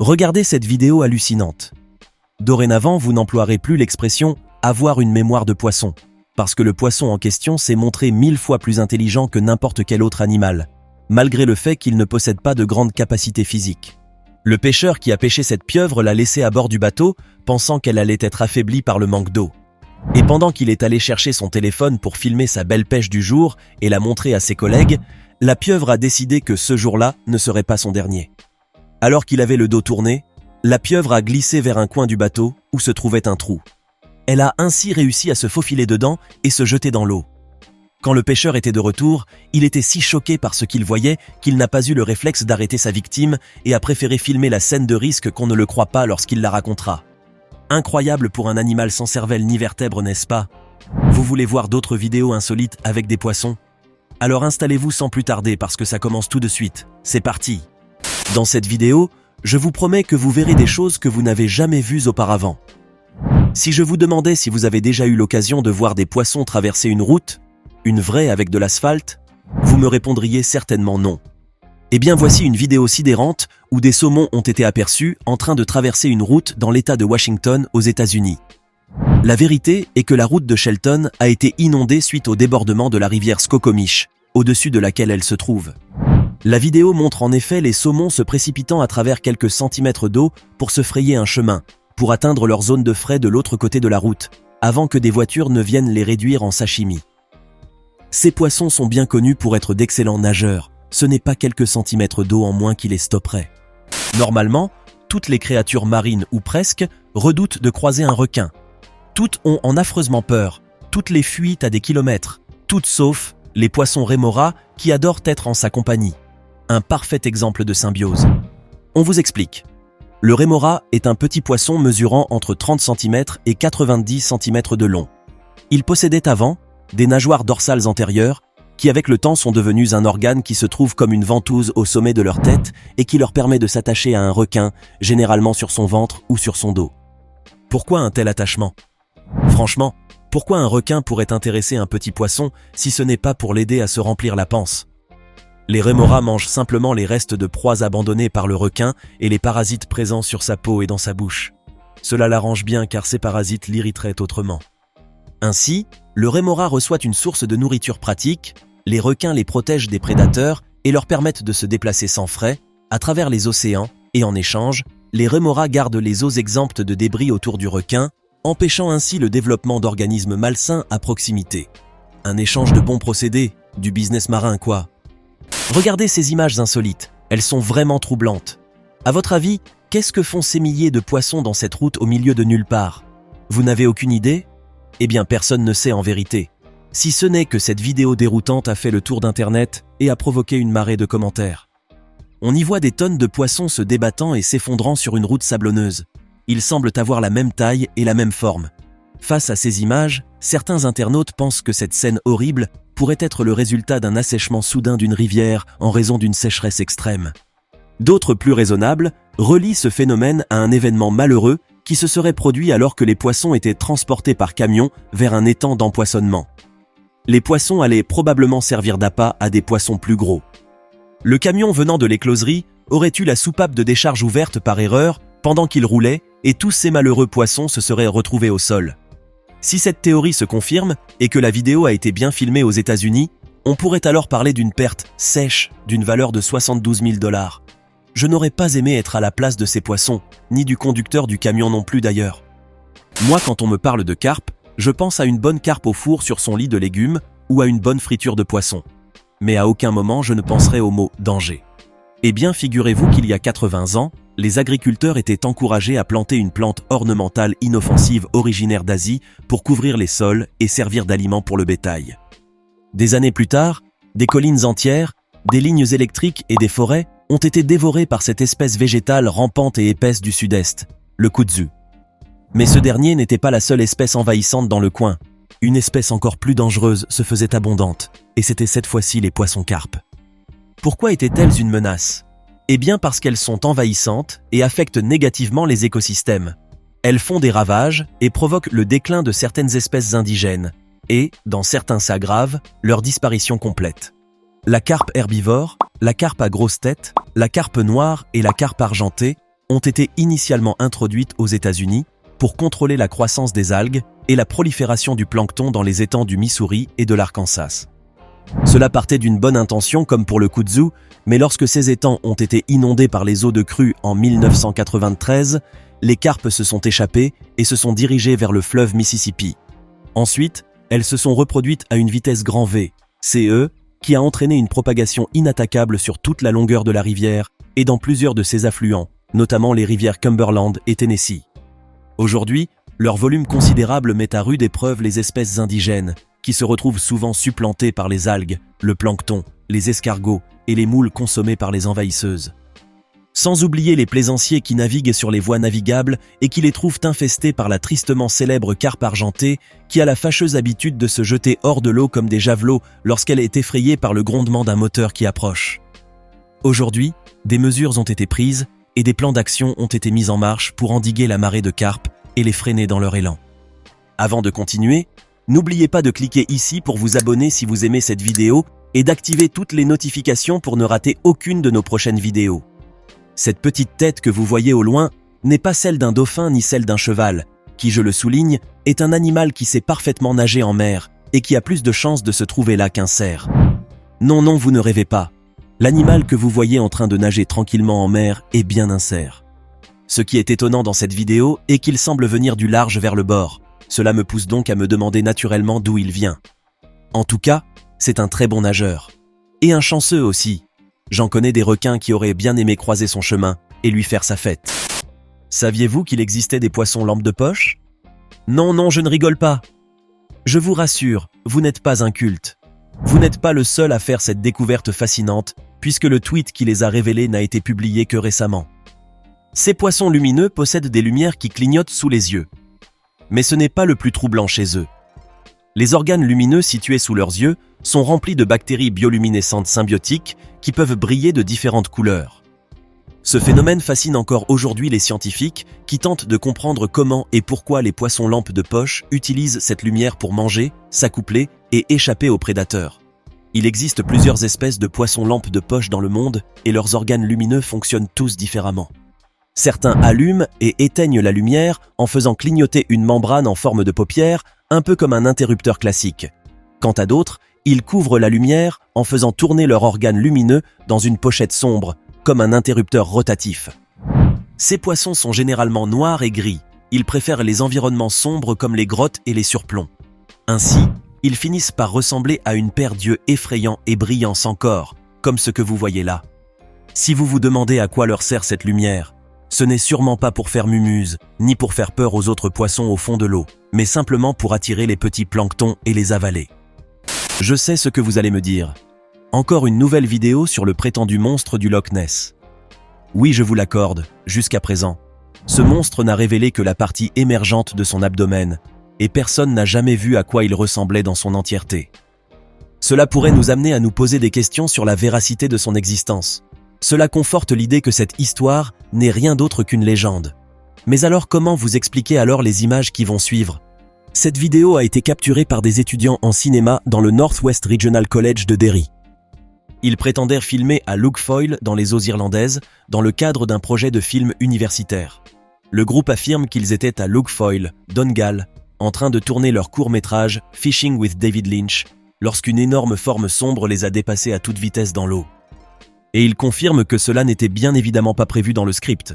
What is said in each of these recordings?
Regardez cette vidéo hallucinante. Dorénavant, vous n'emploierez plus l'expression « avoir une mémoire de poisson », parce que le poisson en question s'est montré 1000 fois plus intelligent que n'importe quel autre animal, malgré le fait qu'il ne possède pas de grandes capacités physiques. Le pêcheur qui a pêché cette pieuvre l'a laissée à bord du bateau, pensant qu'elle allait être affaiblie par le manque d'eau. Et pendant qu'il est allé chercher son téléphone pour filmer sa belle pêche du jour et la montrer à ses collègues, la pieuvre a décidé que ce jour-là ne serait pas son dernier. Alors qu'il avait le dos tourné, la pieuvre a glissé vers un coin du bateau où se trouvait un trou. Elle a ainsi réussi à se faufiler dedans et se jeter dans l'eau. Quand le pêcheur était de retour, il était si choqué par ce qu'il voyait qu'il n'a pas eu le réflexe d'arrêter sa victime et a préféré filmer la scène de risque qu'on ne le croit pas lorsqu'il la racontera. Incroyable pour un animal sans cervelle ni vertèbre, n'est-ce pas? Vous voulez voir d'autres vidéos insolites avec des poissons? Alors installez-vous sans plus tarder parce que ça commence tout de suite. C'est parti! Dans cette vidéo, je vous promets que vous verrez des choses que vous n'avez jamais vues auparavant. Si je vous demandais si vous avez déjà eu l'occasion de voir des poissons traverser une route, une vraie avec de l'asphalte, vous me répondriez certainement non. Eh bien voici une vidéo sidérante où des saumons ont été aperçus en train de traverser une route dans l'État de Washington aux États-Unis. La vérité est que la route de Shelton a été inondée suite au débordement de la rivière Skokomish, au-dessus de laquelle elle se trouve. La vidéo montre en effet les saumons se précipitant à travers quelques centimètres d'eau pour se frayer un chemin, pour atteindre leur zone de frai de l'autre côté de la route, avant que des voitures ne viennent les réduire en sashimi. Ces poissons sont bien connus pour être d'excellents nageurs, ce n'est pas quelques centimètres d'eau en moins qui les stopperait. Normalement, toutes les créatures marines ou presque redoutent de croiser un requin. Toutes ont en affreusement peur, toutes les fuient à des kilomètres, toutes sauf les poissons rémoras qui adorent être en sa compagnie. Un parfait exemple de symbiose. On vous explique. Le rémora est un petit poisson mesurant entre 30 cm et 90 cm de long. Il possédait avant des nageoires dorsales antérieures qui avec le temps sont devenues un organe qui se trouve comme une ventouse au sommet de leur tête et qui leur permet de s'attacher à un requin, généralement sur son ventre ou sur son dos. Pourquoi un tel attachement? Franchement, pourquoi un requin pourrait intéresser un petit poisson si ce n'est pas pour l'aider à se remplir la panse? Les rémoras mangent simplement les restes de proies abandonnées par le requin et les parasites présents sur sa peau et dans sa bouche. Cela l'arrange bien car ces parasites l'irriteraient autrement. Ainsi, le rémora reçoit une source de nourriture pratique, les requins les protègent des prédateurs et leur permettent de se déplacer sans frais, à travers les océans, et en échange, les rémoras gardent les eaux exemptes de débris autour du requin, empêchant ainsi le développement d'organismes malsains à proximité. Un échange de bons procédés, du business marin quoi. Regardez ces images insolites, elles sont vraiment troublantes. À votre avis, qu'est-ce que font ces milliers de poissons dans cette route au milieu de nulle part? Vous n'avez aucune idée? Eh bien personne ne sait en vérité. Si ce n'est que cette vidéo déroutante a fait le tour d'internet et a provoqué une marée de commentaires. On y voit des tonnes de poissons se débattant et s'effondrant sur une route sablonneuse. Ils semblent avoir la même taille et la même forme. Face à ces images, certains internautes pensent que cette scène horrible pourrait être le résultat d'un assèchement soudain d'une rivière en raison d'une sécheresse extrême. D'autres, plus raisonnables, relient ce phénomène à un événement malheureux qui se serait produit alors que les poissons étaient transportés par camion vers un étang d'empoisonnement. Les poissons allaient probablement servir d'appât à des poissons plus gros. Le camion venant de l'écloserie aurait eu la soupape de décharge ouverte par erreur pendant qu'il roulait et tous ces malheureux poissons se seraient retrouvés au sol. Si cette théorie se confirme et que la vidéo a été bien filmée aux États-Unis, on pourrait alors parler d'une perte sèche d'une valeur de 72 000 $. Je n'aurais pas aimé être à la place de ces poissons, ni du conducteur du camion non plus d'ailleurs. Moi, quand on me parle de carpe, je pense à une bonne carpe au four sur son lit de légumes ou à une bonne friture de poisson. Mais à aucun moment je ne penserai au mot « danger ». Eh bien, figurez-vous qu'il y a 80 ans, les agriculteurs étaient encouragés à planter une plante ornementale inoffensive originaire d'Asie pour couvrir les sols et servir d'aliment pour le bétail. Des années plus tard, des collines entières, des lignes électriques et des forêts ont été dévorées par cette espèce végétale rampante et épaisse du sud-est, le kudzu. Mais ce dernier n'était pas la seule espèce envahissante dans le coin. Une espèce encore plus dangereuse se faisait abondante, et c'était cette fois-ci les poissons carpes. Pourquoi étaient-elles une menace? Eh bien parce qu'elles sont envahissantes et affectent négativement les écosystèmes. Elles font des ravages et provoquent le déclin de certaines espèces indigènes, et, dans certains cas graves, leur disparition complète. La carpe herbivore, la carpe à grosse tête, la carpe noire et la carpe argentée ont été initialement introduites aux États-Unis pour contrôler la croissance des algues et la prolifération du plancton dans les étangs du Missouri et de l'Arkansas. Cela partait d'une bonne intention comme pour le kudzu, mais lorsque ces étangs ont été inondés par les eaux de crue en 1993, les carpes se sont échappées et se sont dirigées vers le fleuve Mississippi. Ensuite, elles se sont reproduites à une vitesse grand V, CE, qui a entraîné une propagation inattaquable sur toute la longueur de la rivière et dans plusieurs de ses affluents, notamment les rivières Cumberland et Tennessee. Aujourd'hui, leur volume considérable met à rude épreuve les espèces indigènes, qui se retrouvent souvent supplantées par les algues, le plancton, les escargots et les moules consommés par les envahisseuses. Sans oublier les plaisanciers qui naviguent sur les voies navigables et qui les trouvent infestés par la tristement célèbre carpe argentée qui a la fâcheuse habitude de se jeter hors de l'eau comme des javelots lorsqu'elle est effrayée par le grondement d'un moteur qui approche. Aujourd'hui, des mesures ont été prises et des plans d'action ont été mis en marche pour endiguer la marée de carpes et les freiner dans leur élan. Avant de continuer, n'oubliez pas de cliquer ici pour vous abonner si vous aimez cette vidéo et d'activer toutes les notifications pour ne rater aucune de nos prochaines vidéos. Cette petite tête que vous voyez au loin n'est pas celle d'un dauphin ni celle d'un cheval, qui, je le souligne, est un animal qui sait parfaitement nager en mer et qui a plus de chances de se trouver là qu'un cerf. Non, vous ne rêvez pas. L'animal que vous voyez en train de nager tranquillement en mer est bien un cerf. Ce qui est étonnant dans cette vidéo est qu'il semble venir du large vers le bord. Cela me pousse donc à me demander naturellement d'où il vient. En tout cas, c'est un très bon nageur. Et un chanceux aussi. J'en connais des requins qui auraient bien aimé croiser son chemin et lui faire sa fête. Saviez-vous qu'il existait des poissons lampes de poche? Non, je ne rigole pas. Je vous rassure, vous n'êtes pas inculte. Vous n'êtes pas le seul à faire cette découverte fascinante, puisque le tweet qui les a révélés n'a été publié que récemment. Ces poissons lumineux possèdent des lumières qui clignotent sous les yeux. Mais ce n'est pas le plus troublant chez eux. Les organes lumineux situés sous leurs yeux sont remplis de bactéries bioluminescentes symbiotiques qui peuvent briller de différentes couleurs. Ce phénomène fascine encore aujourd'hui les scientifiques qui tentent de comprendre comment et pourquoi les poissons lampes de poche utilisent cette lumière pour manger, s'accoupler et échapper aux prédateurs. Il existe plusieurs espèces de poissons lampes de poche dans le monde et leurs organes lumineux fonctionnent tous différemment. Certains allument et éteignent la lumière en faisant clignoter une membrane en forme de paupière, un peu comme un interrupteur classique. Quant à d'autres, ils couvrent la lumière en faisant tourner leur organe lumineux dans une pochette sombre, comme un interrupteur rotatif. Ces poissons sont généralement noirs et gris. Ils préfèrent les environnements sombres comme les grottes et les surplombs. Ainsi, ils finissent par ressembler à une paire d'yeux effrayants et brillants sans corps, comme ce que vous voyez là. Si vous vous demandez à quoi leur sert cette lumière, ce n'est sûrement pas pour faire mumuse, ni pour faire peur aux autres poissons au fond de l'eau, mais simplement pour attirer les petits planctons et les avaler. Je sais ce que vous allez me dire. Encore une nouvelle vidéo sur le prétendu monstre du Loch Ness. Oui, je vous l'accorde, jusqu'à présent. Ce monstre n'a révélé que la partie émergente de son abdomen, et personne n'a jamais vu à quoi il ressemblait dans son entièreté. Cela pourrait nous amener à nous poser des questions sur la véracité de son existence. Cela conforte l'idée que cette histoire n'est rien d'autre qu'une légende. Mais alors comment vous expliquez alors les images qui vont suivre? Cette vidéo a été capturée par des étudiants en cinéma dans le Northwest Regional College de Derry. Ils prétendèrent filmer à Lough Foyle dans les eaux irlandaises dans le cadre d'un projet de film universitaire. Le groupe affirme qu'ils étaient à Lough Foyle, Donegal, en train de tourner leur court-métrage Fishing with David Lynch lorsqu'une énorme forme sombre les a dépassés à toute vitesse dans l'eau. Et ils confirment que cela n'était bien évidemment pas prévu dans le script.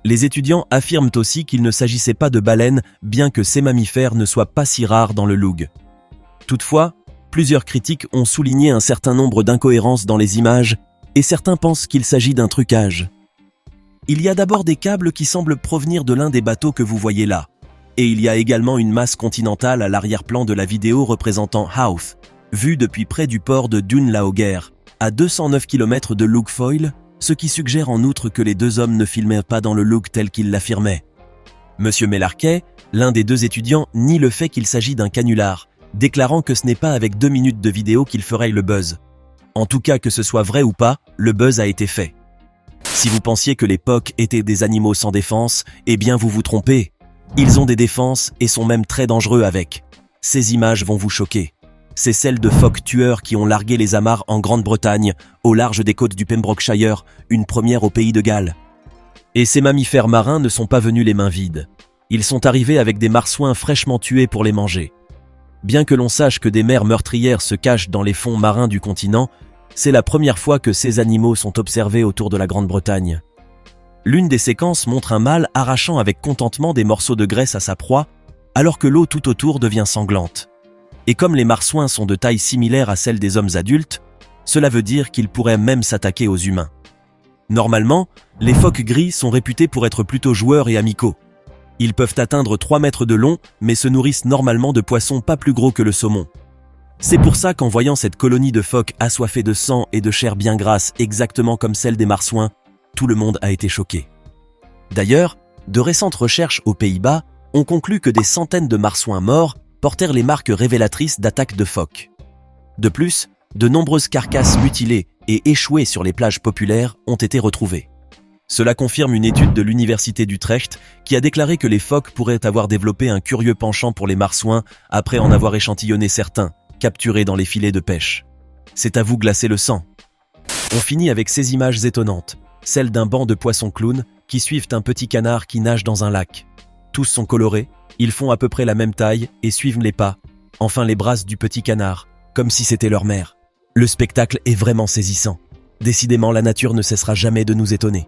Les étudiants affirment aussi qu'il ne s'agissait pas de baleines, bien que ces mammifères ne soient pas si rares dans le Lough. Toutefois, plusieurs critiques ont souligné un certain nombre d'incohérences dans les images, et certains pensent qu'il s'agit d'un trucage. Il y a d'abord des câbles qui semblent provenir de l'un des bateaux que vous voyez là, et il y a également une masse continentale à l'arrière-plan de la vidéo représentant Howth, vue depuis près du port de Dún-Laoghaire, à 209 km de Lough Foyle, ce qui suggère en outre que les deux hommes ne filmaient pas dans le Lough tel qu'ils l'affirmaient. Monsieur Mellarquet, l'un des deux étudiants, nie le fait qu'il s'agit d'un canular, déclarant que ce n'est pas avec 2 minutes de vidéo qu'il ferait le buzz. En tout cas, que ce soit vrai ou pas, le buzz a été fait. Si vous pensiez que les POC étaient des animaux sans défense, eh bien vous vous trompez. Ils ont des défenses et sont même très dangereux avec. Ces images vont vous choquer. C'est celles de phoques tueurs qui ont largué les amarres en Grande-Bretagne, au large des côtes du Pembrokeshire, une première au pays de Galles. Et ces mammifères marins ne sont pas venus les mains vides. Ils sont arrivés avec des marsouins fraîchement tués pour les manger. Bien que l'on sache que des mers meurtrières se cachent dans les fonds marins du continent, c'est la première fois que ces animaux sont observés autour de la Grande-Bretagne. L'une des séquences montre un mâle arrachant avec contentement des morceaux de graisse à sa proie, alors que l'eau tout autour devient sanglante. Et comme les marsouins sont de taille similaire à celle des hommes adultes, cela veut dire qu'ils pourraient même s'attaquer aux humains. Normalement, les phoques gris sont réputés pour être plutôt joueurs et amicaux. Ils peuvent atteindre 3 mètres de long, mais se nourrissent normalement de poissons pas plus gros que le saumon. C'est pour ça qu'en voyant cette colonie de phoques assoiffés de sang et de chair bien grasse, exactement comme celle des marsouins, tout le monde a été choqué. D'ailleurs, de récentes recherches aux Pays-Bas ont conclu que des centaines de marsouins morts portèrent les marques révélatrices d'attaques de phoques. De plus, de nombreuses carcasses mutilées et échouées sur les plages populaires ont été retrouvées. Cela confirme une étude de l'université d'Utrecht qui a déclaré que les phoques pourraient avoir développé un curieux penchant pour les marsouins après en avoir échantillonné certains, capturés dans les filets de pêche. C'est à vous glacer le sang. On finit avec ces images étonnantes, celles d'un banc de poissons clowns qui suivent un petit canard qui nage dans un lac. Tous sont colorés, ils font à peu près la même taille et suivent les pas, enfin les brasses du petit canard, comme si c'était leur mère. Le spectacle est vraiment saisissant. Décidément, la nature ne cessera jamais de nous étonner.